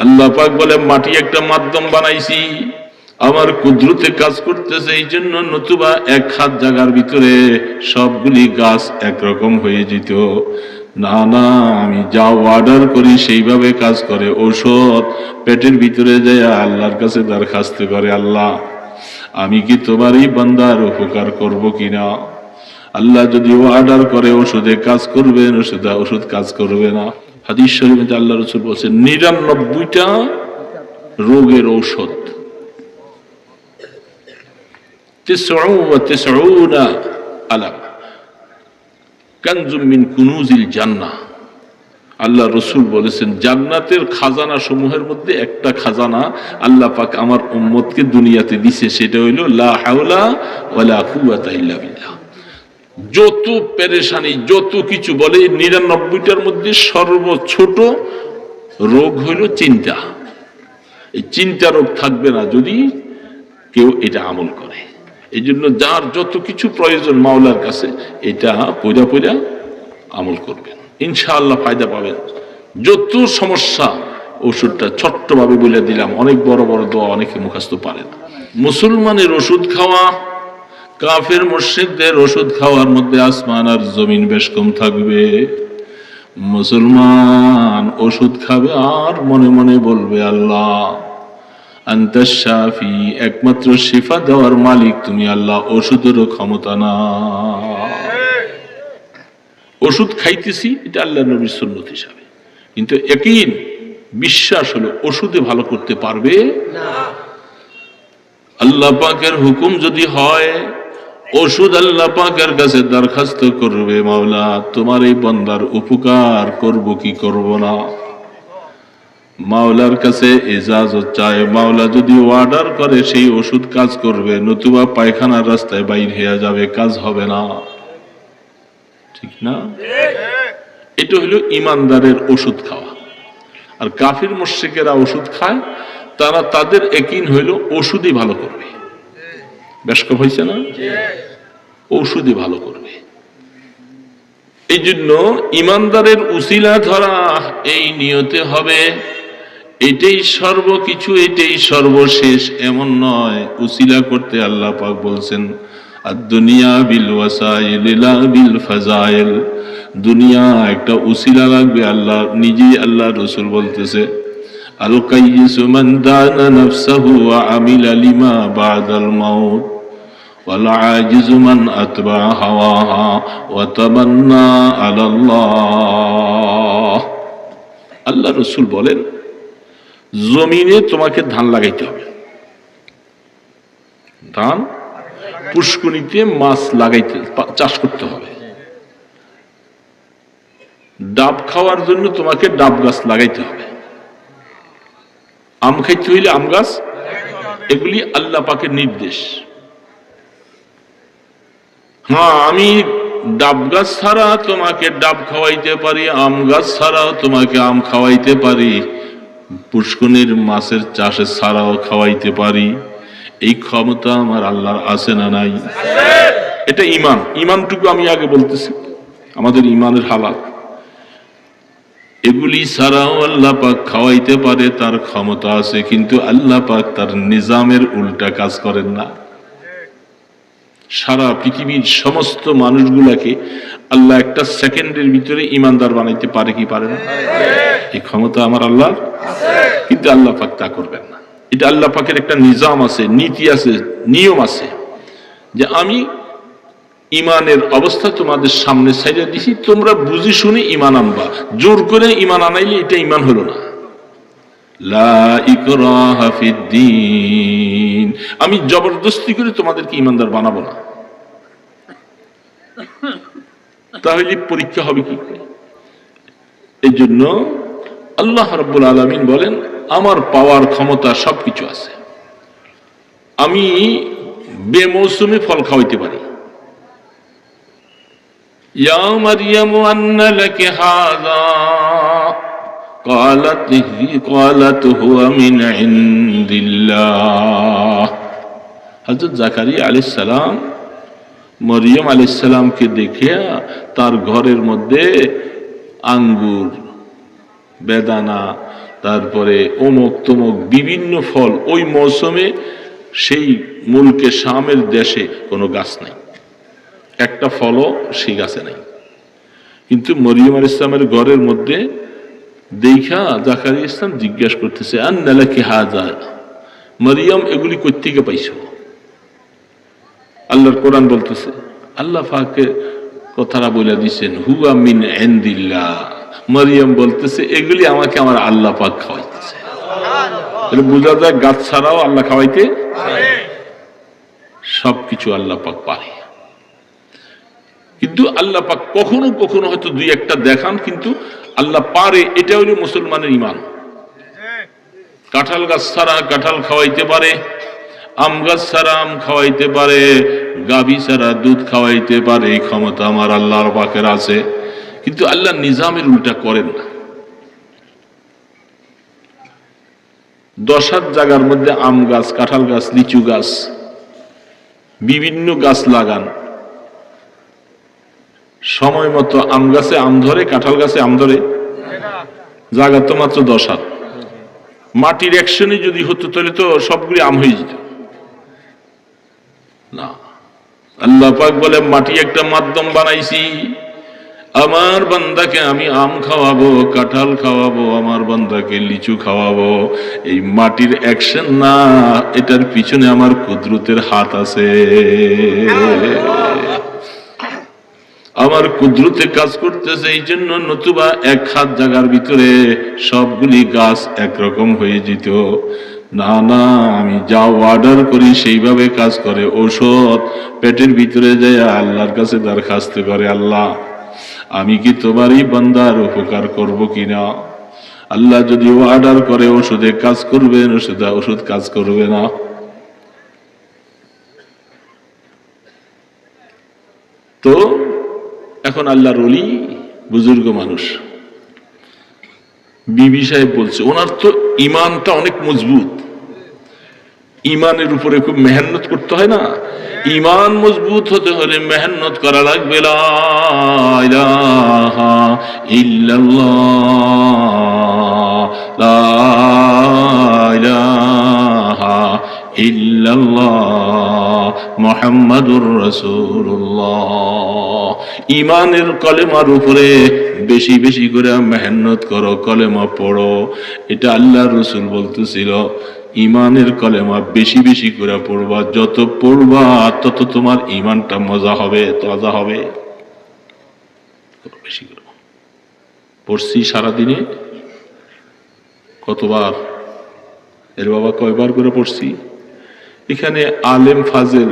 আল্লাহ পাক বলে মাটি একটা মাধ্যম বানাইছি, আমার কুদরতে কাজ করতেছে এই জন্য, নতুবা এক হাত জায়গার ভিতরে সবগুলি গাছ একরকম হয়ে যেত। না না, আমি যা অর্ডার করি সেইভাবে কাজ করে। ঔষধ পেটের ভিতরে যায় আল্লাহর কাছে দরখাস্ত করে, আল্লাহ আমি কি তোমার এই বান্দার উপকার করব কিনা। আল্লাহ যদি অর্ডার করে ওষুধে কাজ করবেন, ওষুধ কাজ করবে না। হাদিস শরীফে আল্লাহ রাসূল বলেছেন 99টা রোগের ঔষধ, 99 আলাম কানজুম মিন কুনুজিল জান্নাহ। আল্লাহ রাসূল বলেছেন জান্নাতের খাজানা সমূহের মধ্যে একটা খাজানা আল্লাহ পাক আমার উম্মতকে দুনিয়াতে দিছে, সেটা হইল লা হাওলা ওয়ালা কুওয়াতা ইল্লা বিল্লাহ। যত পেরেশানি যত কিছু বলে 99টার মধ্যে সর্বছোট রোগ হইল চিন্তা। এই চিন্তা রোগ থাকবে না যদি কেউ এটা আমল করে। এই জন্য যার যত কিছু প্রয়োজন মাওলার কাছে এটা পয়দা পয়দা আমল করবেন, ইনশাআল্লাহ ফায়দা পাবেন। যত সমস্যা ওষুধটা ছোট্টভাবে বলে দিলাম, অনেক বড় বড় দোয়া অনেকে মুখস্থ পারে না। মুসলমানের ওষুধ খাওয়া কাফের মুশরিকদের ওষুধ খাওয়ার মধ্যে আসমান আর জমিন বেশ কম থাকবে। মুসলমান ওষুধ খাবে আর মনে মনে বলবে আল্লাহ আনতাশ শাফি, একমাত্র শিফা দেওয়ার মালিক তুমি আল্লাহ, ওষুধেরও ক্ষমতা না। ওষুধ খাইতেছি এটা আল্লাহ নবীর সুন্নত হিসাবে, কিন্তু ইয়াকিন বিশ্বাস হলো ওষুধে ভালো করতে পারবে না। আল্লাহ পাকের হুকুম যদি হয় ওষুধ আল্লাহ পাকের কাছে দরখাস্ত করবে, মাওলা তোমার এই বান্দার উপকার করব কি করব না। মাওলার কাছে ইজাজত চায়, মাওলা যদি অর্ডার করে সেই ওষুধ কাজ করবে, নতুবা পায়খানার রাস্তায় বাইর হয়ে যাবে, কাজ হবে না। ঠিক না? এটা হলো ইমানদারের ওষুধ খাওয়া। আর কাফির মুশরিকেরা ওষুধ খায়, তারা তাদের ইয়াকিন হইল ওষুধই ভালো করবে। বেশ কম হয়েছে না? ঔষধি ভালো করবে। এই জন্য ইমানদারের উসিলা ধরা এই নিয়তে হবে এটাই সর্বকিছু, এটাই সর্বশেষ এমন নয়। উসিলা করতে আল্লাহ পাক বলছেন আদ-দুনিয়া বিল ওয়াসাইল লা বিল ফাজাইল, দুনিয়া একটা উসিলা লাগবে। আল্লাহ নিজেই আল্লাহ রাসূল বলতেছে আল কাইয়িসু মান দানা নাফসাহু ওয়া আমিলা লিমা বাদাল মাউত ওয়াল আজিজু মান আতবা হাওয়াহা ওয়া তামান্না আলাল্লাহ। আল্লাহ রাসূল বলেন জমিনে তোমাকে ধান লাগাইতে হবে, ধান পুষ্করিণীতে মাছ লাগাইতে চাষ করতে হবে, ডাব খাওয়ার জন্য তোমাকে ডাব গাছ লাগাইতে হবে, আম খাইতে হইলে আম গাছ, এগুলি আল্লাহ পাকের নির্দেশ। হ্যাঁ, আমি ডাব গাছ ছাড়া তোমাকে ডাব খাওয়াইতে পারি, আম গাছ ছাড়াও তোমাকে আম খাওয়াইতে পারি, পুষ্করিণীর মাছের চাষে ছাড়াও খাওয়াইতে পারি। এই ক্ষমতা আমার আল্লাহর আছে না নাই? এটা ঈমান। ঈমানটুকু আমি আগে বলতেছি, আমাদের ঈমানের হালাত। এগুলি ছাড়াও আল্লাহ পাক খাওয়াইতে পারে, তার ক্ষমতা আছে, কিন্তু আল্লাহ পাক তার নিজামের উল্টা কাজ করেন না। সারা পৃথিবীর সমস্ত মানুষগুলাকে আল্লাহ একটা সেকেন্ডের ভিতরে ইমানদার বানাইতে পারে কি পারে না? এই ক্ষমতা আমার আল্লাহ, কিন্তু আল্লাহ পাক তা করবেন না। এটা আল্লাহ পাকের একটা নিজাম আছে, নীতি আছে, নিয়ম আছে, যে আমি ইমানের অবস্থা তোমাদের সামনে ছাইড়া দিছি, তোমরা বুঝি শুনে ইমান আনবা। জোর করে ইমান আনাইলে এটা ইমান হলো না। লা ইকরাহা ফিদ্দীন, আমি জবরদস্তি করে তোমাদেরকে ইমানদার বানাবো না। তাহলে পরীক্ষা হবে কি করে? এই জন্য আল্লাহ রাব্বুল আলামিন বলেন আমার পাওয়ার ক্ষমতা সবকিছু আছে, আমি বেমৌসুমে ফল খাওয়াইতে পারি। ইয়া মারইয়ামু আন্না লাকি হাযা قالت هو من عند الله। হযরত জাকারিয়া আলাইহিস সালাম মরিয়ম আলাইহিস সালামকে দেখে তার ঘরের মধ্যে আঙ্গুর, বেদানা, তারপরে অমুক তমুক বিভিন্ন ফল। ওই মৌসুমে সেই মুলকে শামের দেশে কোনো গাছ নাই, একটা ফলও সেই গাছে নাই। কিন্তু মরিয়ম আলাইহিস সালামের ঘরের মধ্যে দেখা জাকারিয়া ইসলাম জিজ্ঞাসা করতেছে, আন্না লাকি হাযা, মরিয়ম এগুলি কই থেকে পাইছো? আল্লাহর কোরআন বলতেছে, আল্লাহ পাকের কথাটা বলে দিচ্ছেন, হুয়া মিন ইনদিল্লাহ। মরিয়ম বলতেছে এগুলি আমাকে আমার আল্লাহ পাক খাওয়াইতেছে। তাহলে বোঝা যায় গাছ ছাড়াও আল্লাহ খাওয়াইতে সবকিছু আল্লাহ পাক পারে। কিন্তু আল্লাহ পাক কখনো কখনো হয়তো দুই একটা দেখান, কিন্তু আল্লাহ পারে, এটা হলো মুসলমানের ঈমান। কাঁঠাল গাছ ছাড়া কাঁঠাল খাওয়াইতে পারে, আম গাছ ছাড়া আম খাওয়াইতে পারে, গাভী ছাড়া দুধ খাওয়াইতে পারে, এই ক্ষমতা আমার আল্লাহর পাকের আছে। কিন্তু আল্লাহ নিজামের উল্টা করেন না। 10 জায়গার মধ্যে আম গাছ, কাঁঠাল গাছ, লিচু গাছ, বিভিন্ন গাছ লাগান, সময় মতো আম গাছে আম ধরে, কাঁঠাল গাছে আম ধরে, জায়গা তো মাত্র 10 মাটির অ্যাকশনে যদি হতো তাহলে তো সবগুলি আম হয়ে যেত না। আল্লাহ পাক বলে মাটি একটা মাধ্যম বানাইছি, আমার বান্দাকে আমি আম খাওয়াবো, কাঁঠাল খাওয়াবো, আমার বান্দাকে লিচু খাওয়াবো। এই মাটির অ্যাকশন না, এটার পিছনে আমার কুদরতের হাত আছে। আমার কুদরতে কাজ করতেছে, এই জন্য নতুবা 1 হাত জায়গার ভিতরে সবগুলি গাছ একরকম হয়ে যেত। না না, আমি যা অর্ডার করি সেইভাবে কাজ করে। ঔষধ পেটের ভিতরে যায় আল্লাহর কাছে দরখাস্ত করে, আল্লাহ আমি কি তোমারই বান্দার উপকার করব কিনা? আল্লাহ যদি অর্ডার করে ওষুধে কাজ করবে, ওষুধ কাজ করবে না। তো এখন আল্লাহর ওলি বুজুর্গ মানুষ বিবি সাহেব বলছে, ওনার তো ইমানটা অনেক মজবুত, ইমানের উপরে খুব মেহনত করতে হয় না? ইমান মজবুত হতে হলে মেহনত করা লাগবে। লা ইলাহা ইল্লাল্লাহ, লা ইলাহা ইল্লাল্লাহ মুহাম্মাদুর রাসূলুল্লাহ। ইমানের কলেমার উপরে বেশি বেশি করে মেহনত করো, কলেমা পড়ো। এটা আল্লাহর রাসূল বলতেছিল, ইমানের কলেমা বেশি বেশি করে পড়বা, যত পড়বা তত তোমার ইমানটা মজা হবে, তাজা হবে। বেশি করে পড়ছি সারাদিনে কতবার, এর বাবা কয়বার করে পড়ছি। এখানে আলেম ফাজেল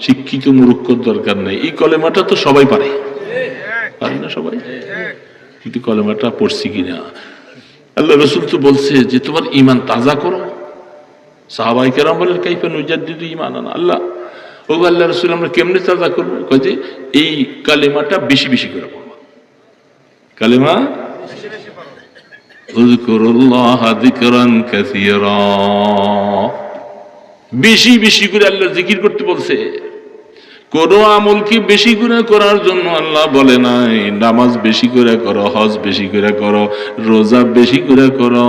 শিক্ষিত মূর্খর দরকার নেই, এই কলেমাটা তো সবাই পারে, পারে না সবাই? কিন্তু কলেমাটা পড়ছি কিনা। আল্লাহ রাসূল তো বলছে যে তোমার ইমান তাজা করো। সাহাবায়ে কেরাম বলেন, কাইফা নুজাদ্দিদু ঈমানানা, আল্লাহ ও আল্লাহ রাসূল আমরা কেমনে তাজা করব? কয় যে এই কালেমাটা বেশি বেশি করে পড়ো। কালেমা উযকুরুল্লাহ যিকরান কাসীরা, বেশি বেশি করে আল্লাহ জিকির করতে বলছে। কোন আমলকে বেশি করে করার জন্য আল্লাহ বলে নাই নামাজ বেশি করে করো, হজ বেশি করে করো, রোজা বেশি করে করো।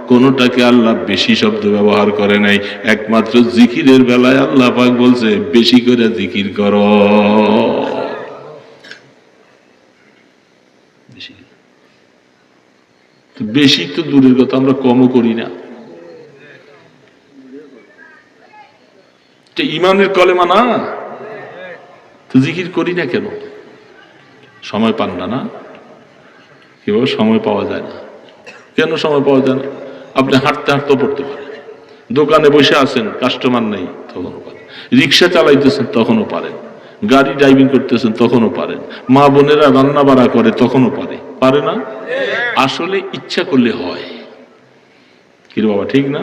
কোনটাকে আল্লাহ বেশি শব্দ ব্যবহার করে নাই। একমাত্র জিকিরের বেলায় আল্লাহ পাক বলছে বেশি করে জিকির করো। বেশি তো দূরের কথা, আমরা কমও করি না। ইমানের কলেমা না, তো জিকির করি না কেন? সময় পান না? না, কেউ সময় পাওয়া যায় না। কেন সময় পাওয়া যায় না? আপনি হাঁটতে হাঁটতেও পড়তে পারেন, দোকানে বসে আছেন কাস্টমার নেই তখনও পারেন, রিক্সা চালাইতেছেন তখনও পারেন, গাড়ি ড্রাইভিং করতেছেন তখনও পারেন, মা বোনেরা রান্না বাড়া করে তখনও পারে না? আসলে ইচ্ছা করলে হয় কি রে বাবা, ঠিক না?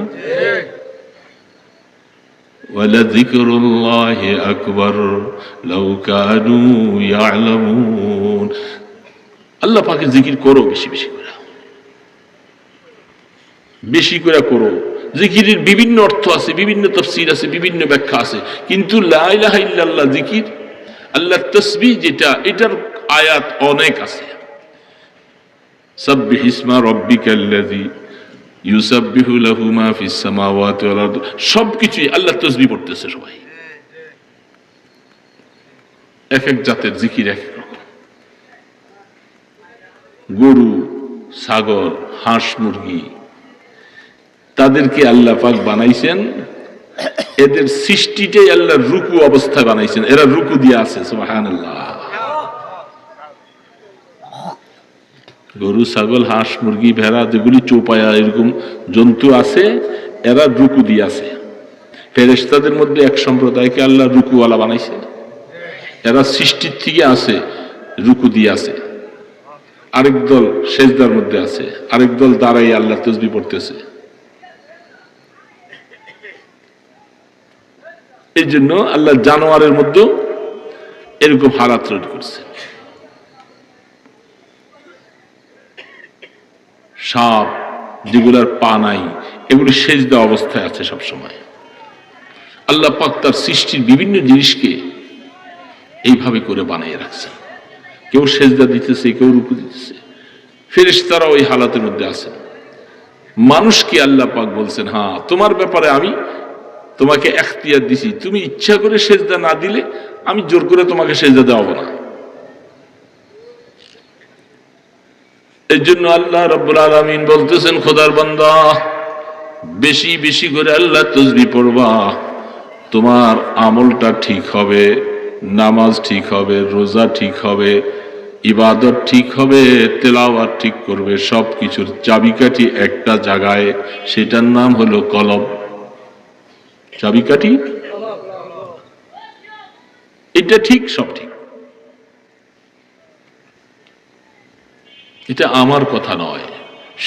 ওয়ালাযিকরুল্লাহি আকবার লাউ কানু ইয়ালামুন। আল্লাহ পাকের জিকির করো বেশি বেশি করে, বেশি করে করো। জিকিরের বিভিন্ন অর্থ আছে, বিভিন্ন তাফসীর আছে, বিভিন্ন ব্যাখ্যা আছে। কিন্তু লা ইলাহা ইল্লাল্লাহ জিকির, আল্লাহর তাসবিহ যেটা, এটার আয়াত অনেক আছে। সাব্বিহ ইসমা রাব্বিকাল্লাযী ইউসাব্বিহু লাহু মা ফিস সামাওয়াতি ওয়াল আরদ, সবকিছুই আল্লাহ তাসবিহ পড়তেছে সবাই। এক এক জাতের জিকির এক এক রকম। গরু, ছাগল, হাঁস, মুরগি, তাদেরকে আল্লাহ পাক বানাইছেন, এদের সৃষ্টিটাই আল্লাহ রুকু অবস্থায় বানাইছেন, এরা রুকু দিয়ে আছে। সুবহানাল্লাহ। গরু, ছাগল, হাঁস, মুরগি, ভেড়া, যেগুলি চৌপায়া এরকম জন্তু আছে, এরা রুকু দিয়ে আছে। ফেরেশতাদের মধ্যে এক সম্প্রদায়কে আল্লাহ রুকুওয়ালা বানাইছে, এরা সৃষ্টির থেকে আছে, রুকু দিয়ে আছে। আরেক দল সেজদার মধ্যে আছে, আরেক দল দাঁড়াই আল্লাহ তাসবিহ পড়তেছে। এই জন্য আল্লাহ জানোয়ারের মধ্যে এরকম হালাত তৈরি করছে। সাপ, যেগুলার পা নাই, এগুলি সেজদা অবস্থায় আছে সব সময়। আল্লাহ পাক তার সৃষ্টির বিভিন্ন জিনিসকে এইভাবে করে বানিয়ে রাখছেন। কেউ সেজদা দিতেছে, কেউ রুকু দিতেছে, ফেরেশতারা ওই হালাতের মধ্যে আছে। মানুষকে আল্লাহ পাক বলছেন, হ্যাঁ তোমার ব্যাপারে আমি তোমাকে এখতিয়ার দিছি, তুমি ইচ্ছা করে সেজদা না দিলে আমি জোর করে তোমাকে সেজদা দেওয়াবো না। এই জন্য আল্লাহ রাব্বুল আলামিন বলতেছেন, খোদার বান্দা বেশি বেশি করে আল্লাহ তাসবিহ পড়বা, তোমার আমলটা ঠিক হবে, নামাজ ঠিক হবে, রোজা ঠিক হবে, ইবাদত ঠিক হবে, তেলাওয়াত ঠিক করবে। সবকিছুর চাবিকাঠি একটা জায়গায়, সেটার নাম হলো কলব। চাবিকাঠি এটা ঠিক, সব ঠিক। এটা আমার কথা নয়,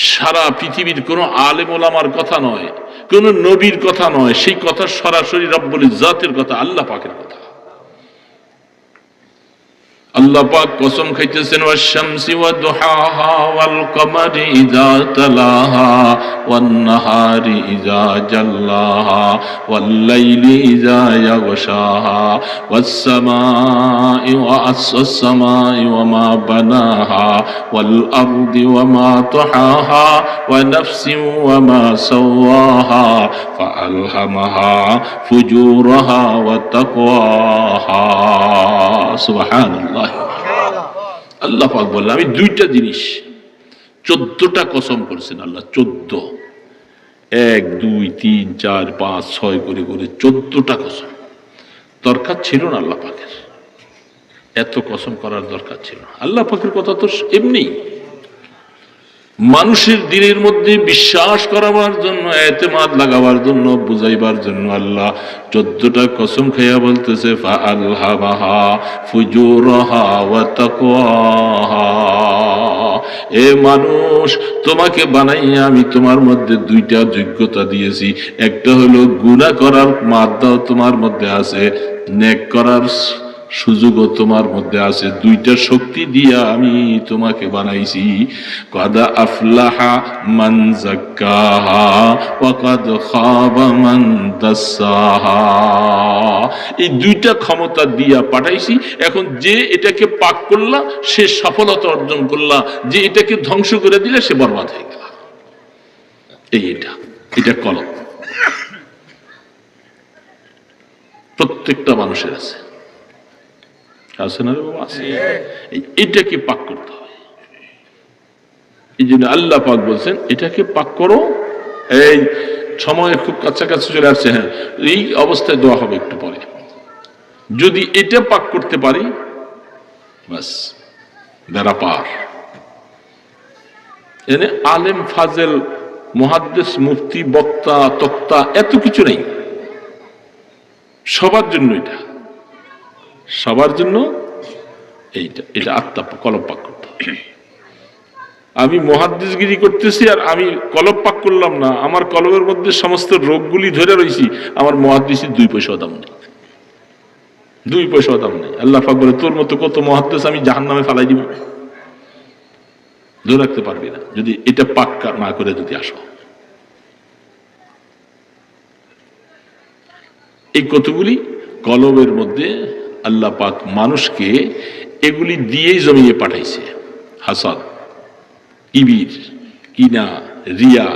সারা পৃথিবীর কোন আলেম ওলামার কথা নয়, কোন নবীর কথা নয়, সেই কথা সরাসরি রব্বুল ইজ্জাতের কথা, আল্লাহ পাকের কথা। আল্লাহ পাক কসম খাইতেছেন, ওয়াশ-শামসি ওয়া দুহাহা ওয়াল কমারি ইযা তালাহা ওয়ান নাহারি ইযা জাল্লাহা ওয়াল লাইলি ইযা ইয়াগশাহা ওয়াস সামাই ওয়া আস-সামাই ওয়া মা বানাহা ওয়াল আরদি ওয়া মা তাহাহা ওয়া নাফসিন ওয়া মা সাওয়াহা ফাআলহামাহা ফুজুরাহা ওয়া তাকওয়াহা। সুবহানাল্লাহ। আল্লাহ পাক বললেন, আমি দুইটা জিনিস 14টা কসম করছেন আল্লাহ। 14, 1, 2, 3, 4, 5, 6 করে করে 14টা কসম। দরকার ছিল না আল্লাহ পাকের, এত কসম করার দরকার ছিল না। আল্লাহ পাকের কথা তো এমনি মানুষের দিনের মধ্যে বিশ্বাস করাবার জন্য, এতেমাদ লাগাবার জন্য, বুঝাইবার জন্য আল্লাহ 14টা কসম খাইয়া বলতেছে, ফাআলহামাহা ফুজুরাহা ওয়া তাকওয়াহা। এ মানুষ, তোমাকে বানাইয়া আমি তোমার মধ্যে দুইটা যোগ্যতা দিয়েছি। একটা হলো গুনাহ করার মাত্রাও তোমার মধ্যে আছে, নেক করার সুযোগও তোমার মধ্যে আছে। দুইটা শক্তি দিয়া আমি তোমাকে বানাইছি। কাদা আফলাহা মান যাক্কাহা ওয়া কাদ খাবা মান দাসাহা। এই দুইটা ক্ষমতা দিয়া পাঠাইছি। এখন যে এটাকে পাক করলা সে সফলতা অর্জন করলা, যে এটাকে ধ্বংস করে দিলে সে বরবাদ হয়ে গেল। এটা কলম প্রত্যেকটা মানুষের আছে, আছে না রে বাবা? আছে। এটাকে পাক করতে হয়। এই জন্য আল্লাহ পাক বলছেন, এটাকে পাক করো। এই সময় খুব কাছাকাছি চলে আসছে। হ্যাঁ, এই অবস্থায় দোয়া হবে একটু পরে। যদি এটা পাক করতে পারি, বাস বেড়া পার। এনে আলেম, ফাজেল, মুহাদ্দিস, মুফতি, বক্তা, তক্তা এত কিছু নেই। সবার জন্য এটা, সবার জন্য এটা আত্মা কলব পাক করতে হবে। আমি মুহাদ্দিসগিরি করতেছি আর আমি কলব পাক করলাম না, আমার কলবের মধ্যে সমস্ত রোগগুলি ধরে রয়েছি, আমার মুহাদ্দিসের 2 পয়সা দাম নেই, 2 পয়সা দাম নেই। আল্লাহ পাক বলে, তোর মতো কত মুহাদ্দিস আমি জাহান্নামে ফালাই দিব, ধরে রাখতে পারবি না যদি এটা পাক না করে যদি আসো। এই কতগুলি কলবের মধ্যে আল্লাহ পাক মানুষকে এগুলি দিয়েই জমিয়ে পাঠাইছে। হাসাদ, কিবির, কিনা, রিয়া,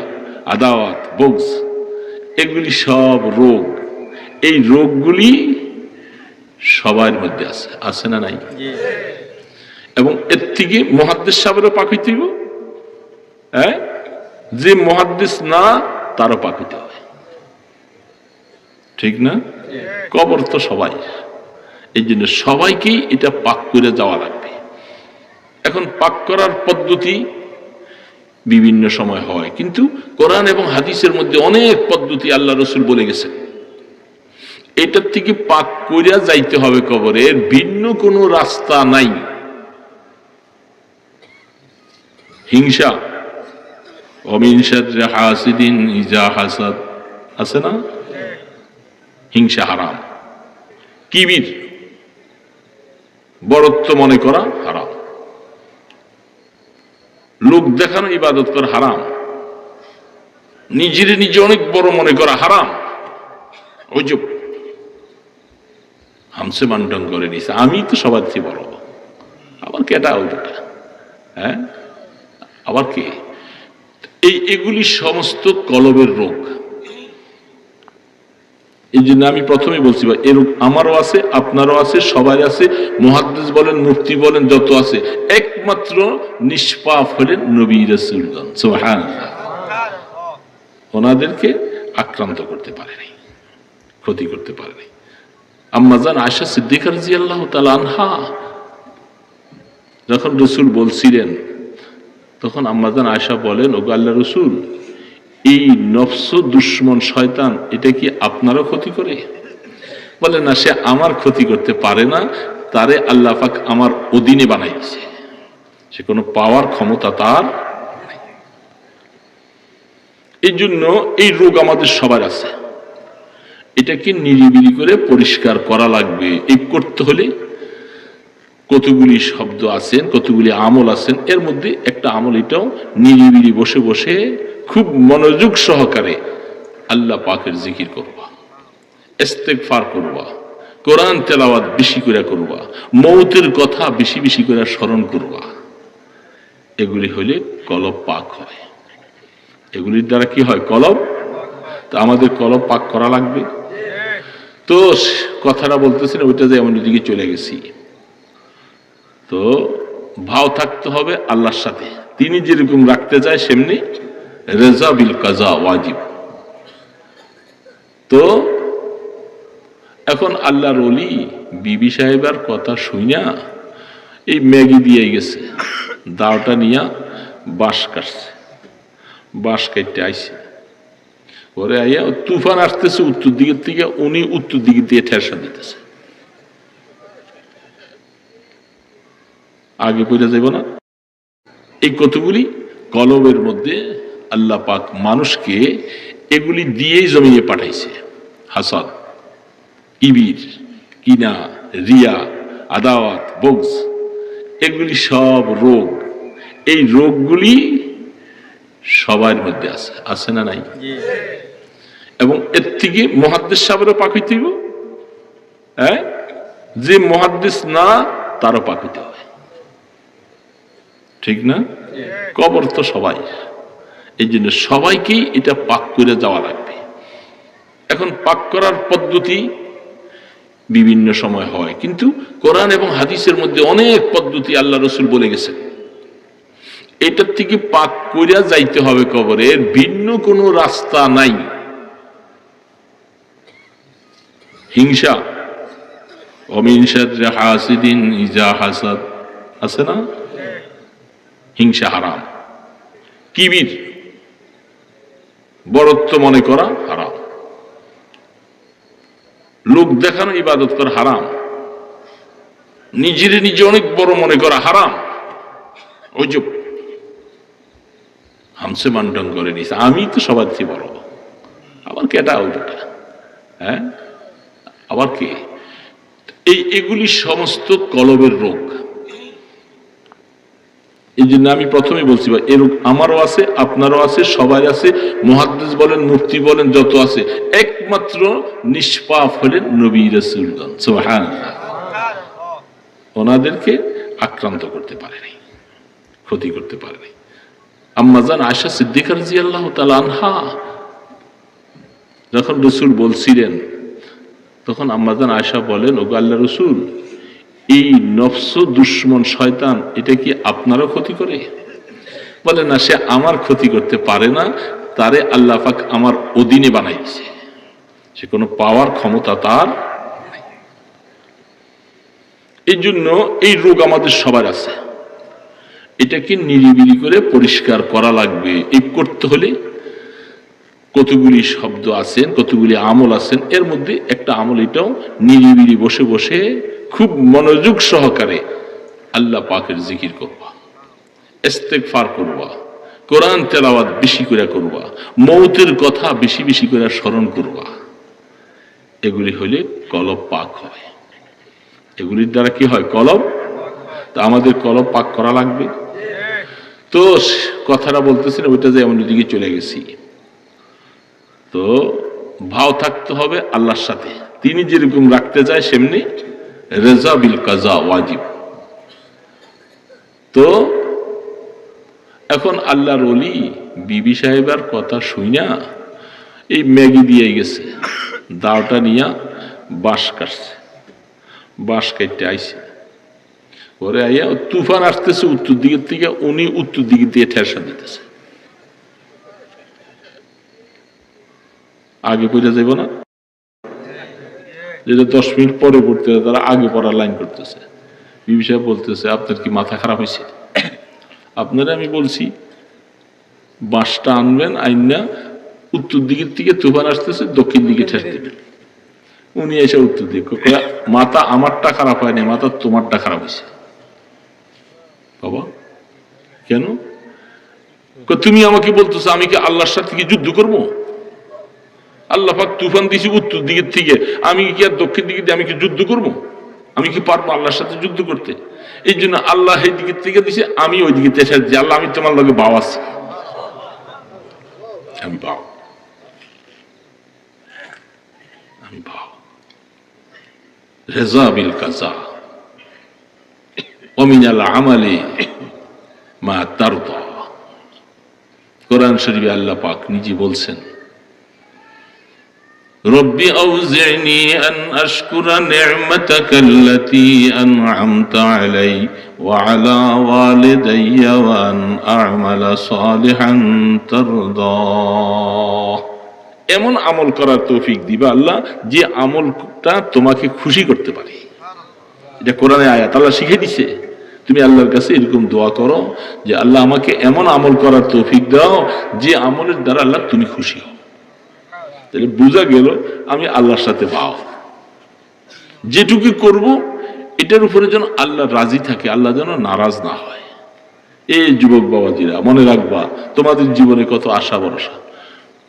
আদাওয়াত, বুগজ, এগুলি সব রোগ। এই রোগগুলি সবার মধ্যে আছে, আছে না নাই? এবং এর থেকে মুহাদ্দিস সাহেবেরও পাক হইতে হইব, যে মুহাদ্দিস না তারও পাক হইতে হবে, ঠিক না? কবর তো সবাই, এই জন্য সবাইকেই এটা পাক করে যাওয়া লাগবে। এখন পাক করার পদ্ধতি বিভিন্ন সময় হয়, কিন্তু কোরআন এবং হাদিসের মধ্যে অনেক পদ্ধতি আল্লাহ রসুল বলে গেছেন। এটার থেকে পাক করিয়া যাইতে হবে কবরে, এর ভিন্ন কোনো রাস্তা নাই। হিংসা, ওমিন শাররি হাসিদিন ইজা হাসাদ, আছে না? হিংসা হারাম। কিবির, বড়ত্ব মনে করা হারাম। লোক দেখানো ইবাদত করা হারাম। নিজের নিজে অনেক বড় মনে করা হারাম। ওই যে হামসে মান্ডন করে নিছে, আমি তো সবার চেয়ে বড়, আবার কেটা ওইটা, আবার কে? এগুলি সমস্ত কলবের রোগ। এই জন্য আমি প্রথমেই বলছি, এ রোগ আমারও আছে, আপনারও আছে, সবাই আছে। মুহাদ্দিস বলেন, মুফতি বলেন, যত আছে, একমাত্র নিষ্পাপ হলেন নবী রাসূলগণ, সুবহানাল্লাহ। ওনাদেরকে আক্রান্ত করতে পারে নাই, ক্ষতি করতে পারে নাই। আম্মা জান আয়েশা সিদ্দিকা রাদিয়াল্লাহু তাআলা আনহা যখন রাসূল বলছিলেন, তখন আম্মা জান আয়েশা বলেন, ওগো আল্লাহর রাসূল, এই নফস দুশ্মন শয়তান এটা কি আপনারও ক্ষতি করে? বলে না, সে আমার ক্ষতি করতে পারে না, তারে আল্লাহ পাক আমার অধীনে বানাইছে, সে কোনো পাওয়ার ক্ষমতা তার নাই। এই জন্য এই রোগ আমাদের সবার আছে, এটাকে নিরিবিলি করে পরিষ্কার করা লাগবে। এই করতে হলে কতগুলি শব্দ আছেন, কতগুলি আমল আছেন, এর মধ্যে একটা আমল এটাও, নিরিবিলি বসে বসে খুব মনোযোগ সহকারে আল্লাহ পাকের জিকির করবা, ইস্তেগফার করবা, কোরআন তেলাওয়াত বেশি করে করবা, মৌতের কথা বেশি বেশি করে স্মরণ করবা। এগুলি হলে কলব পাক হয়। এগুলির দ্বারা কি হয়? কলব। তো আমাদের কলব পাক করা লাগবে। তো কথাটা বলতেছেন ওইটা যে এমন দিকে চলে গেছি, তো ভাও থাকতে হবে আল্লাহর সাথে, তিনি যেরকম রাখতে চায় সেমনি রেজা বিল কাজা ওয়াজিব। তো এখন আল্লাহর ওলি বিবি সাহেবের কথা শুইনা এই ম্যাগি দিয়ে গেছে, দাওটা নিয়া বাঁশ কাটছে, বাঁশ কাটতে আইছে, ওরে আইয়া তুফান আসতেছে উত্তর দিকের থেকে, উনি উত্তর দিকে দিয়ে ঠেসা দিতেছে, আগে পড়ে যাইব না? এই কতগুলি কলবের মধ্যে আল্লাহ পাক মানুষকে এগুলি দিয়েই জমিয়ে পাঠাইছে। হাসাদ, কিবির, কিনা, রিয়া, আদাওয়াত, বুগজ, এগুলি সব রোগ। এই রোগগুলি সবার মধ্যে আছে, আছে না নাই? এবং এর থেকে মুহাদ্দিস সাহেবেরও পাক হইতে হইব, যে মুহাদ্দিস না তারও পাক হইতে হবে, ঠিক না? কবর তো সবাই, এই জন্য সবাইকেই এটা পাক করে যাওয়া লাগবে। এখন পাক করার পদ্ধতি বিভিন্ন সময় হয়, কিন্তু কোরআন এবং হাদিসের মধ্যে অনেক পদ্ধতি আল্লাহ রসুল বলে গেছেন। এটার থেকে পাক করিয়া যাইতে হবে কবরে, এর ভিন্ন কোনো রাস্তা নাই। হিংসা, ওমিন শাররি হাসিদিন ইজা হাসাদ, আছে না? হিংসা হারাম। কিবির, বড়ত্ব মনে করা হারাম। লোক দেখানো ইবাদত করা হারাম। নিজের নিজে অনেক বড় মনে করা হারাম। ওই যে হামসে মান্ডন করে নিছে, আমি তো সবার চেয়ে বড়, আবার কেটা ওইটা, আবার কে? এগুলি সমস্ত কলবের রোগ। এই জন্য আমি প্রথমে বলছি, এ রোগ আমারও আছে, আপনারও আছে, সবাই আছে। মুহাদ্দিস বলেন, মুফতি বলেন, যত আছে, একমাত্র নিষ্পাপ হলেন নবী রাসূলগণ, সুবহানাল্লাহ। ওনাদেরকে আক্রান্ত করতে পারে নাই, ক্ষতি করতে পারে নাই। আম্মাজান আয়েশা সিদ্দিকা রাদিয়াল্লাহু তাআলা আনহা যখন রাসূল বলছিলেন, তখন আম্মাজান আয়েশা বলেন, ওগো আল্লাহর রাসূল, এই নফস দুশমন শয়তান এটা কি আপনারও ক্ষতি করে? বলে না, সে আমার ক্ষতি করতে পারে না, তারে আল্লাহ পাক আমার অধীনে বানাইছে, সে কোনো পাওয়ার ক্ষমতা তার। এই জন্য এই রোগ আমাদের সবার আছে, এটাকে নিরিবিলি করে পরিষ্কার করা লাগবে। এই করতে হলে কতগুলি শব্দ আছেন, কতগুলি আমল আছেন, এর মধ্যে একটা আমল এটাও, নিরিবিলি বসে বসে খুব মনোযোগ সহকারে আল্লাহ পাকের জিকির করবা, ইস্তেগফার করবা, কোরআন তেলাওয়াত বেশি করে করবা, মৌতের কথা বেশি বেশি করে স্মরণ করবা। এগুলি হলে কলব পাক হয়। এগুলির দ্বারা কি হয়? কলব। তা আমাদের কলব পাক করা লাগবে। তো কথাটা বলতেছিলাম, ওইটা যে এমন দিকে চলে গেছি। তো ভাও থাকতে হবে আল্লাহর সাথে, তিনি যেরকম রাখতে চায় সেমনি রেজা বিল কাজা ওয়াজিব। তো এখন আল্লাহর ওলি বিবি সাহেবের কথা শুইনা এই ম্যাগি দিয়ে গেছে, দাওটা নিয়া বাঁশ কাটছে, বাঁশ কাটতে আইছে, পরে আইয়া তুফান আসতেছে উত্তর দিকের থেকে, উনি উত্তর দিকে দিয়ে ঠেসা দিতেছে। আগে পড়ে যাইব না, যেটা 10 মিনিট পরে পড়তে হবে, তারা আগে পড়ার লাইন করতেছে। বিবি সাহেব বলতেছে, আপনার কি মাথা খারাপ হয়েছে? আপনারা আমি বলছি বাঁশটা আনবেন, আইনা উত্তর দিকের থেকে তুফান আসতেছে, দক্ষিণ দিকে ঠেস দেবেন। উনি এসে উত্তর দিকে, মাথা আমারটা খারাপ হয়নি, মাথা তোমারটা খারাপ হয়েছে। বাবা কেন? তুমি আমাকে বলতেছো আমি কি আল্লাহর সাথে কি যুদ্ধ করবো? আল্লাহ পাক তুফান দিছি উত্তর দিকের থেকে, আমি কি আর দক্ষিণ দিকে দিয়ে আমি কি যুদ্ধ করবো? আমি কি পারবো আল্লাহর সাথে যুদ্ধ করতে? এই জন্য আল্লাহ এই দিকের থেকে দিছে, আমি ওই দিকে চেষ্টা দিচ্ছি। আল্লাহ আমি তোমার লগে বাও আছি, আমি বাও, আমি বাও। রেজা বিল কাজা ওয়া মিনাল আমালি মা তারদা। কোরআন শরীফে আল্লাহ পাক নিজে বলছেন, রব্বি আউজি'নি আন আশকুরা নি'মাতাকাল্লাতী আন'আমতা আলাইয়া ওয়া আলা ওয়ালিদাইয়া ওয়া আন আ'মালা সালিহান তারদা। এমন আমল করার তৌফিক দিবা আল্লাহ, যে আমলটা তোমাকে খুশি করতে পারে। এটা কোরআনে আয়াত, আল্লাহ শিখিয়ে দিছে। তুমি আল্লাহর কাছে এরকম দোয়া করো যে আল্লাহ আমাকে এমন আমল করার তৌফিক দাও যে আমলের দ্বারা আল্লাহ তুমি খুশি হও। তাহলে বোঝা গেল আমি আল্লাহর সাথে পাও, যেটুকু করব এটার উপরে যেন আল্লাহ রাজি থাকে, আল্লাহ যেন নারাজ না হয়। এই যুবক বাবাজিরা মনে রাখবা, তোমাদের জীবনে কত আশা ভরসা।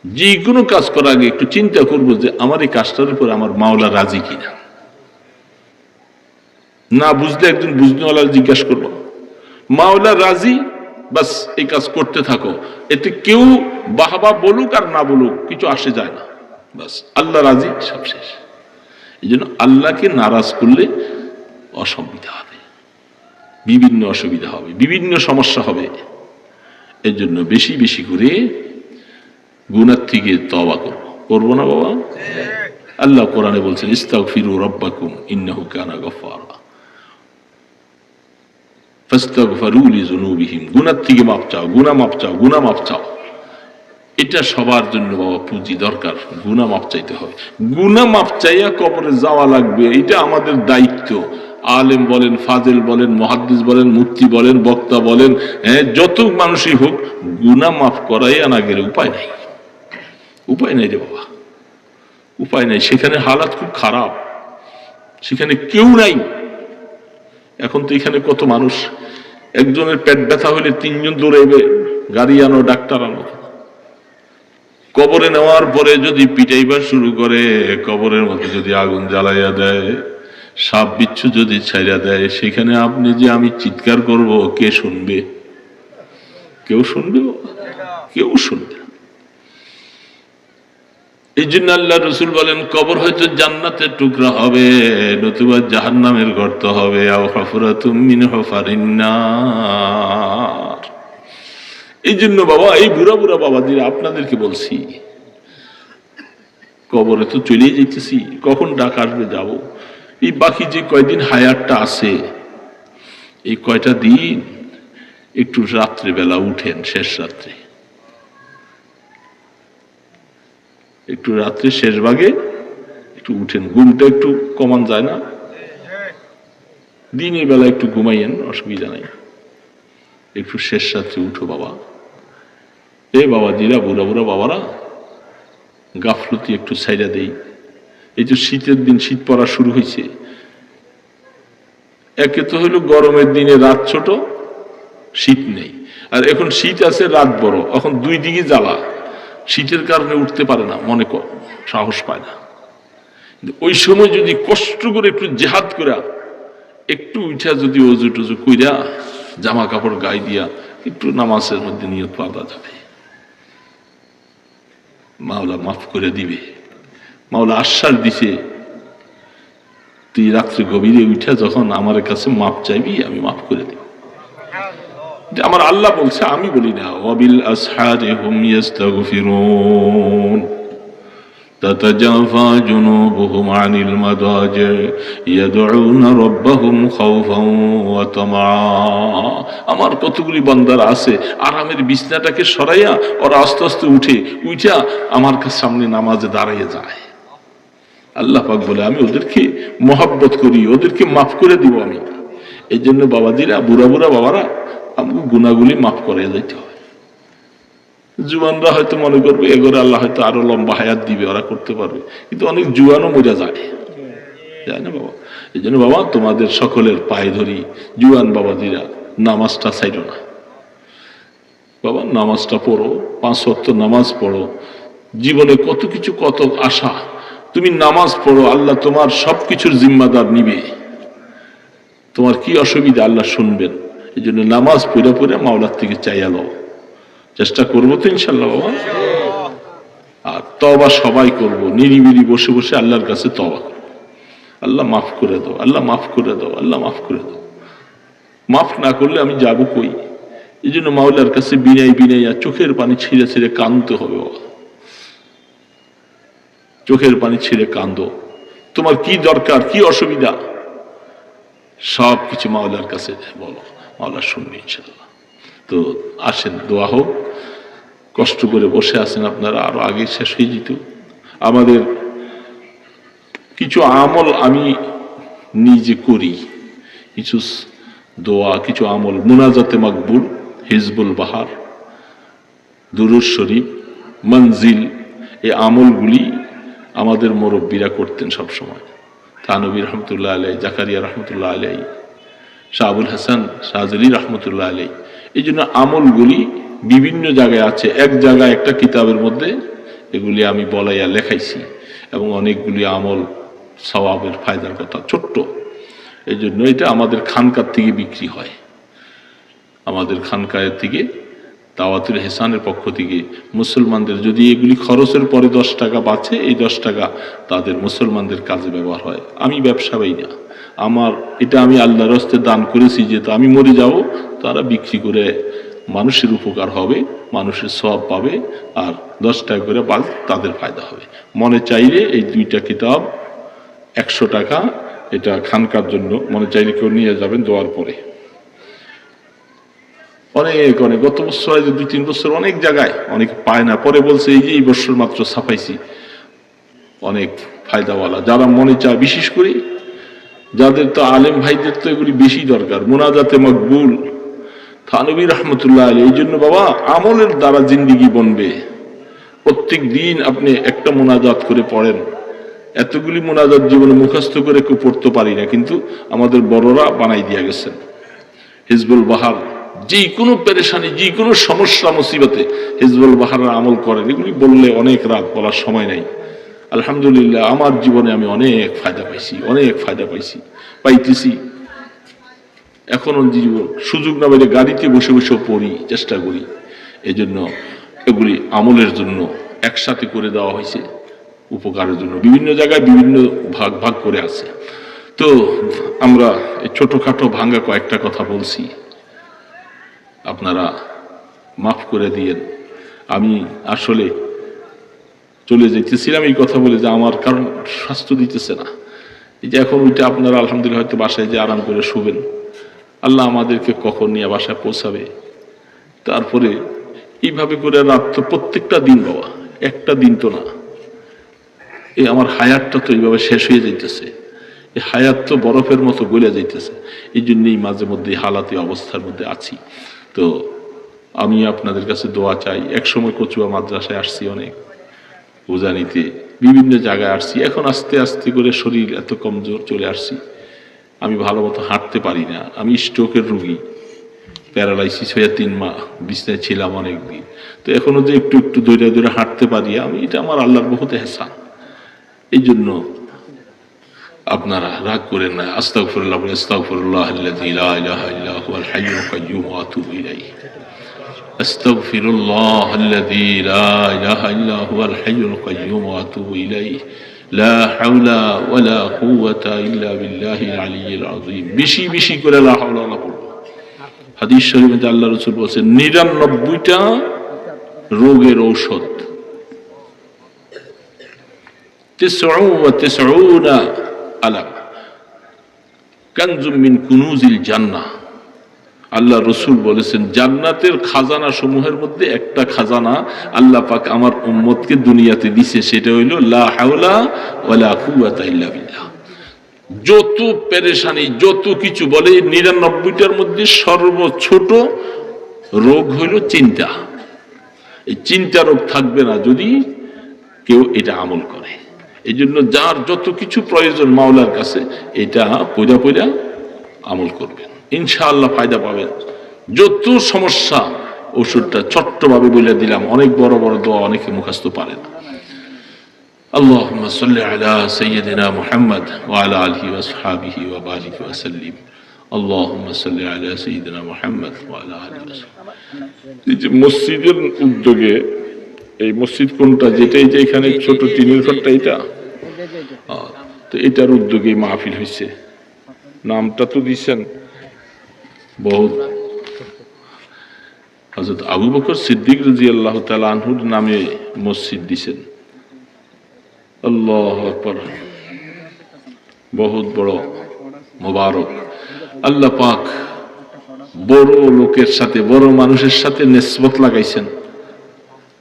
যে কোনো কাজ করার আগে একটু চিন্তা করবো যে আমার এই কাজটার উপরে আমার মাওলা রাজি কিনা। না বুঝলে একজন বুঝনেওয়ালা জিজ্ঞাসা করবো, মাওলা রাজি, বাস এই কাজ করতে থাকো। এতে কেউ বাহবা বলুক আর না বলুক কিছু আসে যায় না, বাস আল্লাহ রাজি, সব শেষ। এই জন্য আল্লাহকে নারাজ করলে অসুবিধা হবে, বিভিন্ন অসুবিধা হবে, বিভিন্ন সমস্যা হবে। এর জন্য বেশি বেশি করে গুনাহ থেকে তওবা করবো না বাবা? আল্লাহ কোরআনে বলছেন, ইস্তাগফিরু রাব্বাকুম ইন্নাহু কানা গফফারা ফাস্তাগফিরু লিযুনুবিহিম। গুনাহ থেকে মাপ চাও, গুনাহ মাপ চাও, গুনাহ মাপ চাও। এটা সবার জন্য বাবা পুঁজি দরকার, গুনাহ মাপ চাইতে হবে। গুনাহ মাপ চাইয়া কবরে যাওয়া লাগবে, এটা আমাদের দায়িত্ব। আলেম বলেন, ফাজেল বলেন, মুহাদ্দিস বলেন, মুফতি বলেন, বক্তা বলেন, যত মানুষই হোক, গুনাহ মাফ করাই না গেলে উপায় নাই। উপায় নাই রে বাবা, উপায় নাই। সেখানে হালাত খুব খারাপ, সেখানে কেউ নাই। এখন তো এখানে কত মানুষ, একজনের পেট ব্যথা হলে 3 জন দৌড়াইবে, গাড়ি আনো, ডাক্তার আনো। কবরে নেওয়ার পরে যদি পিটাইবা শুরু করে, কবরের মধ্যে যদি আগুন জ্বালাইয়া দেয়, সাপ বিচ্ছু যদি ছাইরা দেয়, সেখানে আপনি যে আমি চিৎকার করব, কে শুনবে? কেউ শুনবে? কেউ শুনবে। এই জন্য আল্লাহ রসুল বলেন, কবর হয়তো জান্নাতের টুকরা হবে, নতুবা জাহান্নামের গর্ত হবে। আও হুফরাতুম মিন হুফারিন নার। এই জন্য বাবা, এই বুড়া বুড়া বাবাজিরা আপনাদেরকে বলছি, কবরে তো চলেই যেতেছি, কখন ডাক আসবে যাব। এই বাকি যে কয়দিন হায়াতটা আছে, এই কয়টা দিন একটু রাত্রিবেলা উঠেন, শেষ রাত্রে একটু, রাত্রে শেষ ভাগে একটু উঠেন, ঘুমটা একটু কমান যায় না? দিনের বেলা একটু ঘুমাইয়েন, অসুবিধা নাই, একটু শেষ রাত্রে উঠো বাবা। এ বাবাজিরা, বুড়া বুড়া বাবারা, গাফলতি একটু ছাইড়া দেই। এই যে শীতের দিন, শীত পড়া শুরু হয়েছে, একে তো হইল গরমের দিনে রাত ছোট, শীত নেই, আর এখন শীত আছে, রাত বড়, এখন দুই দিকে জ্বালা, শীতের কারণে উঠতে পারে না, মনে কর সাহস পায় না। ওই সময় যদি কষ্ট করে একটু জেহাদ করে একটু উঠা যদি অজু টজু কইরা জামা কাপড় গায়ে দিয়া একটু নামাজের মধ্যে নিয়ত পাওয়া যাবে, মাওলা মাফ করে দিবে। মাওলা আশ্বাস দিছে, তুই রাত্রে গভীরে উঠা যখন আমার কাছে মাপ চাইবি, আমি মাফ করে দিব। আমার আল্লাহ বলছে, আমি বলি না। ওয়াবিল আসহারি হুম ইস্তাগফিরুন তাতাজাফা জুনুবুহুম আনিল মাদাজি ইয়াদউনা রাব্বাহুম খাওফান ওয়া তামআ। আমার কতগুলি বান্দারা আছে, আরামের বিছনাটাকে সরাইয়া ওরা আস্তে আস্তে উঠা আমার সামনে নামাজে দাঁড়িয়ে যায়। আল্লাহ পাক বলে, আমি ওদেরকে মহব্বত করি, ওদেরকে মাফ করে দিব আমি। এই জন্য বাবাজিরা, বুড়া বুড়া বাবারা, আমাকে গুনাহগুলি মাফ করে যাইতে হয়। জুয়ানরা হয়তো মনে করবে এগোরে আল্লাহ হয়তো আরো লম্বা হায়াত দিবে, ওরা করতে পারবে, কিন্তু অনেক জুয়ানও মজা যায় না বাবা। এই জন্য বাবা, তোমাদের সকলের পায়ে ধরি, জুয়ান বাবাজিরা, নামাজটা ছাইড়ো না বাবা, নামাজটা পড়ো, 5 ওয়াক্ত নামাজ পড়ো। জীবনে কত কিছু, কত আশা, তুমি নামাজ পড়ো, আল্লাহ তোমার সবকিছুর জিম্মাদার নিবে। তোমার কি অসুবিধা আল্লাহ শুনবেন। এই জন্য নামাজ পড়ে পড়ে মাওলার থেকে চাইয়া লও, চেষ্টা করবো তো ইনশাল্লাহ বাবা। আর তওবা সবাই করব, নিরিবিলি বসে বসে আল্লাহর কাছে তওবা করবো, আল্লাহ মাফ করে দাও, আল্লাহ মাফ করে দাও, আল্লাহ মাফ করে দাও। মাফ না করলে আমি যাবো কই? এই জন্য মাওলার কাছে বিনাই বিনাইয়া চোখের পানি ছিঁড়ে ছিঁড়ে কাঁদতে হবে বাবা, চোখের পানি ছিঁড়ে কাঁদো। তোমার কি দরকার, কি অসুবিধা, সব কিছু মাওলার কাছে বলো, মাওলা শুনবে ইনশাল্লাহ। তো আসেন, দোয়া হোক। কষ্ট করে বসে আছেন আপনারা, আরো আগে শেষ হয়ে যেত। আমাদের কিছু আমল আমি নিজে করি, কিছু দোয়া, কিছু আমল, মুনাজাতে মাকবুল, হিজবুল বাহার, দুরূদ শরীফ, মঞ্জিল, এই আমলগুলি আমাদের মুরব্বীরা করতেন সবসময়। থানবী রহমতুল্লাহ আলাই, জাকারিয়া রহমতুল্লাহ আলাই, শাহ আবুল হাসান শাহজালি রহমতুল্লাহ আলাই। এই জন্য আমলগুলি বিভিন্ন জায়গায় আছে, এক জায়গায় একটা কিতাবের মধ্যে এগুলি আমি বলাইয়া লেখাইছি, এবং অনেকগুলি আমল সওয়াবের ফায়দার কথা, ছোট্ট। এই জন্য এটা আমাদের খানকার থেকে বিক্রি হয়, আমাদের খানকায়ের থেকে, দাওয়াতুল হেসানের পক্ষ থেকে মুসলমানদের, যদি এগুলি খরচের পরে 10 টাকা বাঁচে, এই 10 টাকা তাদের মুসলমানদের কাজে ব্যবহার হয়। আমি ব্যবসায়ী না, আমার এটা আমি আল্লাহর রাস্তে দান করেছি, যে আমি মরে যাব, তারা বিক্রি করে মানুষের উপকার হবে, মানুষের সওয়াব পাবে, আর 10 টাকা করে বাদ তাদের ফায়দা হবে। মনে চাইলে এই 2টা কিতাব 100 টাকা, এটা খানকার জন্য, মনে চাইলে কেউ নিয়ে যাবেন দোয়ার পরে। অনেক অনেক গত বছর, 2-3 বছর অনেক জায়গায় অনেক পায় না, পরে বলছে এই যে এই বছর মাত্র ছাপাইছি। অনেক ফায়দাওয়ালা, যারা মনে চায়, বিশেষ করে যাদের তো আলেম ভাইদের তো এগুলি বেশি দরকার। মুনাজাতে মকবুল, থানবী রহমতুল্লাহ আলাইহি। এই জন্য বাবা, আমলের দ্বারা জিন্দিগি বনবে। প্রত্যেক দিন আপনি একটা মুনাজাত করে পড়েন। এতগুলি মুনাজাত জীবনে মুখস্থ করে কেউ পড়তে পারি না, কিন্তু আমাদের বড়রা বানাই দিয়া গেছেন। হিজবুল বাহার, যে কোনো পেরেশানি, যে কোনো সমস্যা মুসিবতে হিজবুল বাহারের আমল করেন। এগুলি বললে অনেক রাত, বলার সময় নাই। আলহামদুলিল্লাহ, আমার জীবনে আমি অনেক ফায়দা পাইছি, অনেক ফায়দা পাইছি, পাইতেছি এখনো। জীবন সুযোগ না পেলে গাড়িতে বসে বসে পড়ি, চেষ্টা করি। এই জন্য এগুলি আমলের জন্য একসাথে করে দেওয়া হয়েছে, উপকারের জন্য। বিভিন্ন জায়গায় বিভিন্ন ভাগ ভাগ করে আছে। তো আমরা এই ছোটখাটো ভাঙ্গা কয়েকটা কথা বলছি, আপনারা মাফ করে দিয়েন। আমি আসলে চলে যেতেছিলাম এই কথা বলে যে আমার কারণ স্বাস্থ্য দিতেছে না, এই যে এখন ওইটা আপনারা আলহামদুলিল্লাহ হয়তো বাসায় যে আরাম করে শুবেন, আল্লাহ আমাদেরকে কখন নিয়ে বাসায় পৌঁছাবে। তারপরে এইভাবে করে রাত তো প্রত্যেকটা দিন বাবা, একটা দিন তো না, এই আমার হায়াতটা তো এইভাবে শেষ হয়ে যাইতেছে, এই হায়াত তো বরফের মতো গলে যাইতেছে। এই জন্যই মাঝে মধ্যে হালাতে অবস্থার মধ্যে আছি। তো আমি আপনাদের কাছে দোয়া চাই। একসময় কচুয়া মাদ্রাসায় আসছি, অনেক বোঝা নিতে বিভিন্ন জায়গায় আসছি, এখন আস্তে আস্তে করে শরীর এত কমজোর চলে আসছি, আমি ভালো মতো হাঁটতে পারি না। আমি স্ট্রোকের রোগী, প্যারালাইসিস হয়ে 3 মাস বিছনায় ছিলাম অনেক দিন। তো এখনো যে একটু একটু দৌড়ে দৌড়ে হাঁটতে পারি আমি, এটা আমার আল্লাহর বহুত এহসান। এই জন্য আপনারা রাগ করেন না। আস্তাগফিরুল্লাহ বলে আস্তাগফিরুল্লাহাল্লাযী লা ইলাহা ইল্লা হুয়াল হাইয়ুল কাইয়্যুম ওয়া আতুবু ইলাইহি। আস্তাগফিরুল্লাহাল্লাযী লা ইলাহা ইল্লা হুয়াল হাইয়ুল কাইয়্যুম ওয়া আতুবু ইলাইহি। লা হাওলা ওয়ালা কুওয়াতা ইল্লা বিল্লাহিল আলিয়্যিল আযীম। বেশি বেশি করে লা হাওলা ওয়ালা কুওয়াতা। হাদিস শরীফে আল্লাহ রাসূল বলেছেন 99টা রোগের ঔষধ, 99 আলাম কানজুম মিন কুনুজিল জান্নাহ। আল্লাহ রাসূল বলেছেন জান্নাতের খাজানা সমূহের মধ্যে একটা খাজানা আল্লাহ পাক আমার উম্মতকে দুনিয়াতে দিয়েছে, সেটা হইল লা হাওলা ওয়ালা কুওয়াতা ইল্লা বিল্লাহ। যত পেরেশানি যত কিছু বলে 99টার মধ্যে সর্বছোট রোগ হইল চিন্তা। এই চিন্তা রোগ থাকবে না যদি কেউ এটা আমল করে। এই জন্য যার যত কিছু প্রয়োজন মাওলার কাছে এটা পয়দা পয়দা আমল করবেন, ইনশাআল্লাহ ফায়দা পাবেন। যত সমস্যা ওষুধটা ছোট্টভাবে বলে দিলাম, অনেক বড় বড় দোয়া অনেকে মুখস্থ পারে না। اللهم صل على سيدنا محمد وعلى آله وأصحابه وبارك وسلم। اللهم صل على سيدنا محمد وعلى آله وصحبه। এই যে মসজিদের উদ্যোগে, এই মসজিদ কোনটা, যেটা এই যে এখানে ছোট টিনের ঘরটা, এটা তো এটার উদ্যোগে মাহফিল হয়েছে। নামটা তো দিচ্ছেন বহুত, হযরত আবু বকর সিদ্দিক রাদিয়াল্লাহু তাআলা আনহুর নামে মসজিদ দিছেন। আল্লাহু আকবার, বহুত বড় মোবারক। আল্লাহ পাক বড় লোকের সাথে বড় মানুষের সাথে নিসবত লাগাইছেন।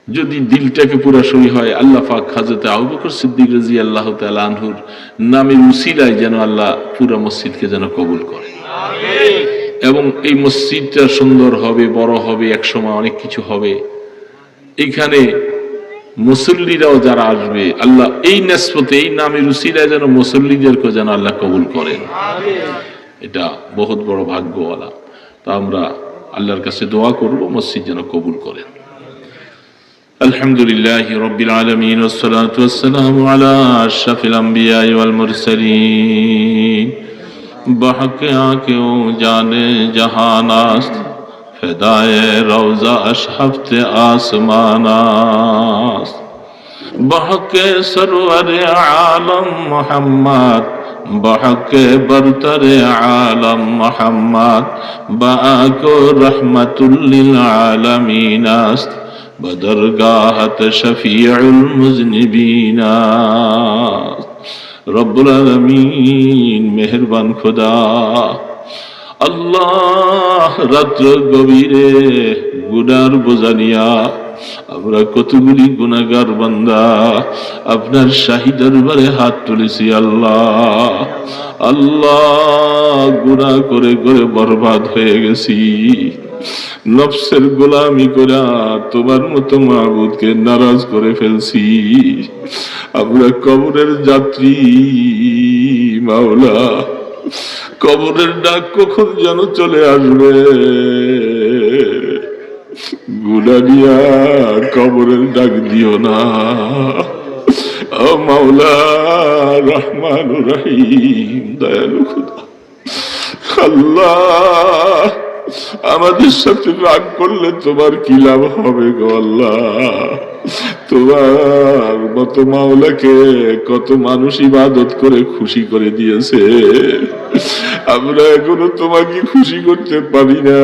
যদি দিলটাকে পুরা সই হয়, আল্লাহ পাক হযরত আবু বকর সিদ্দিক রাদিয়াল্লাহু তাআলা আনহুর নামের উসিলায় যেন আল্লাহ পুরা মসজিদকে যেন কবুল করে, আমিন। এবং এই মসজিদটা সুন্দর হবে, বড় হবে, একসময় অনেক কিছু হবে। এখানে মুসল্লিরাও যারা আসবে, আল্লাহ এই নিসবতে এই নামের উসিলায় যেন মুসল্লিদেরকে যেন আল্লাহ কবুল করেন, আমিন। এটা বহুত বড় ভাগ্যওয়ালা। তা আমরা আল্লাহর কাছে দোয়া করব মসজিদ যেন কবুল করেন। আলহামদুলিল্লাহি রাব্বিল আলামিন ওয়াসসালাতু ওয়াসসালামু আলা আশরাফিল আমবিয়া ওয়াল মুরসালিন। বহক আঁখোं জানে জাহানাস্ত ফিদায়ে রওজা আশহাফতে আসমানাস্ত। বহক সরওয়ার আলম মুহাম্মদ बहक बरतर आलम मोहम्मद बाको रहमतुल लिल आलमीन अस्त बदरगाहत शफीउल मुज़निबीन। रब्बुल आलमीन मेहरबान खुदा আল্লাহ, রাত্র গভীরে গুনার বোঝা নিয়া আমরা কতগুলি গুনাহগার বান্দা আপনার শাহী দরবারে হাত তুলেছি। আল্লাহ আল্লাহ, গুনাহ করে করে বরবাদ হয়ে গেছি। নফসের গোলামি করে তোমার মতো মাবুদকে নারাজ করে ফেলছি। আমরা কবরের যাত্রী মাওলা, কবরের ডাক কখন যেন চলে আসবে। গুনাহ নিয়া কবরের ডাক দিও না ও মাওলা, রহমানুর রহিম, দয়ালু খোদা। আল্লাহ, আমাদের সাথে রাগ করলে তোমার কি লাভ হবে গো আল্লাহ? তোমার মতো মাওলাকে কত মানুষ ইবাদত করে খুশি করে দিয়েছে। আমরা এখনো তোমাকে খুশি করতে পারি না,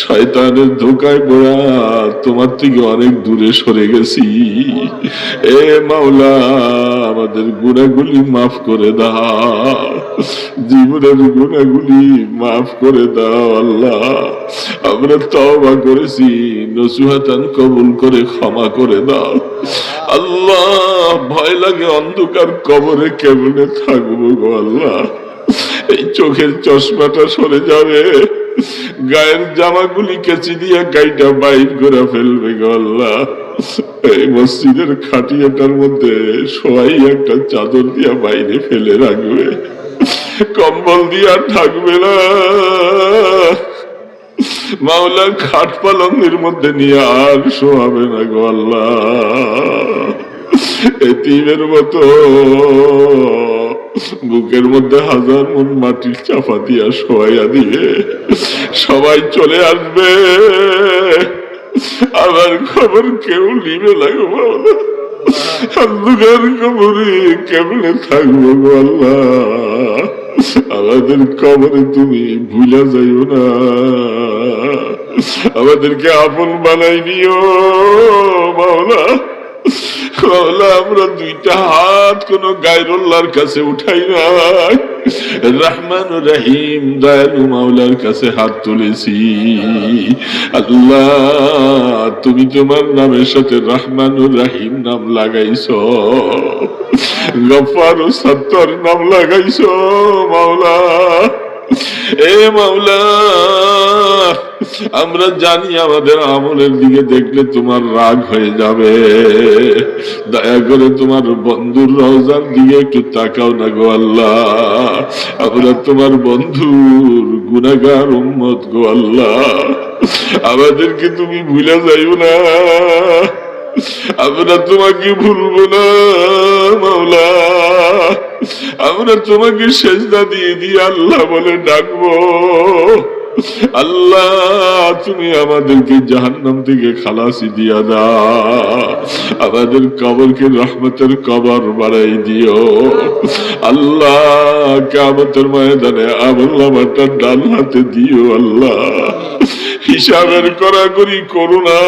শয়তানের ধোকায় পড়া তোমার থেকে অনেক দূরে সরে গেছি। এ মাওলা, আমাদের গুনাহগুলি মাফ করে দাও, জীবনের গুনাহগুলি মাফ করে দাও আল্লাহ। আমরা তওবা করেছি, নসুহাতান কবুল করে ক্ষমা করে দাও আল্লাহ। ভয় লাগে অন্ধকার কবরে কেমনে থাকবো গো আল্লাহ। এই চোখের চশমাটা সরে যাবে, গায়ের জামাগুলি কেচি দিয়ে গাইটা বাইর করে ফেলবে গো আল্লাহ। এই মসজিদের খাটিয়াটার মধ্যে সবাই একটা চাদর দিয়া বাইরে ফেলে রাখবে, কম্বল দিয়া থাকবে না মাওলা। খাট পালঙ্গের মধ্যে নিয়ে আর শোয়াবে না গো আল্লাহ। এতিমের মতো বুকের মধ্যে হাজার মন মাটির চাপা দিয়া শোয়াইয়া দিয়ে সবাই চলে আসবে, আমার খবর কেউ নিবে না গো মাওলা। অন্ধকার কবরে কেমনে থাকবো গো আল্লাহ। আমাদের কবরে তুমি ভুলে যাইও না, আমাদেরকে আপন বানাই নিও মাওলা। মাওলা, আমরা দুইটা হাত কোন গায়রুল্লাহর কাছে উঠাই নাই, রহমান রহিম দয়ালু মাওলার কাছে হাত তুলেছি আল্লাহ। তুমি তোমার নামের সাথে রহমান ও রহিম নাম লাগাইছো, গফফার ও সত্তর নাম লাগাইছো মাওলা। এ মাওলা, আমরা জানি আমাদের আমলের দিকে দেখলে তোমার রাগ হয়ে যাবে, দয়া করে তোমার বন্ধুর রওজার দিকে একটু তাকাও না গো আল্লাহ। আমরা তোমার বন্ধুর গুনাহগার উম্মত গো আল্লাহ, আমাদেরকে তুমি ভুলে যাইও না, আমরা তোমাকে ভুলবো না মাওলা। আমরা তোমাকে সেজদা দিয়ে দিয়ে আল্লাহ বলে ডাকবো আল্লাহ। তুমি আমাদেরকে জাহান্নাম থেকে খালাসি দিয়া দাও, আমাদের কবরকে রহমতের কবর বানাই দিও আল্লাহ। কিয়ামতের ময়দানে আমলনামাটা ডান হাতে দিও আল্লাহ, হিসাবের কড়াকড়ি করো না।